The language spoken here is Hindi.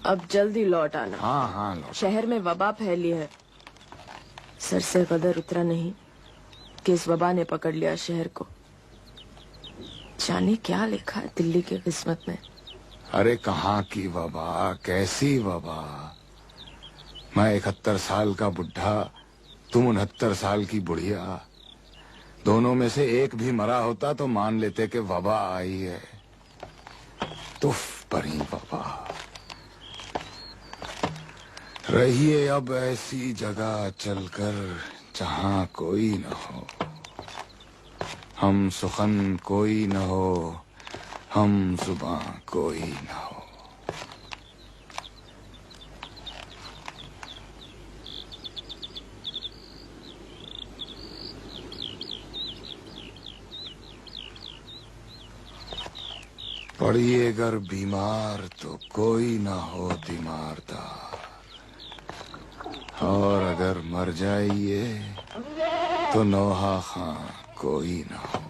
अब जल्दी लौट आना। हाँ हाँ लौट। शहर में वबा फैली है। सर से कदर उतरा नहीं कि इस वबा ने पकड़ लिया शहर को। जाने क्या लिखा है दिल्ली की किस्मत में। अरे कहाँ की वबा, कैसी वबा। मैं 71 साल का बुढ़ा, तुम 69 साल की बुढ़िया। दोनों में से एक भी मरा होता तो मान लेते कि वबा आई है। तुफ परी वबा। रहिए अब ऐसी जगह चलकर जहां कोई न हो, हम सुखन कोई न हो, हम जुबां कोई न हो। पड़िए अगर बीमार तो कोई ना हो तीमारदार, और अगर मर जाइए तो नौहा खां कोई ना हो।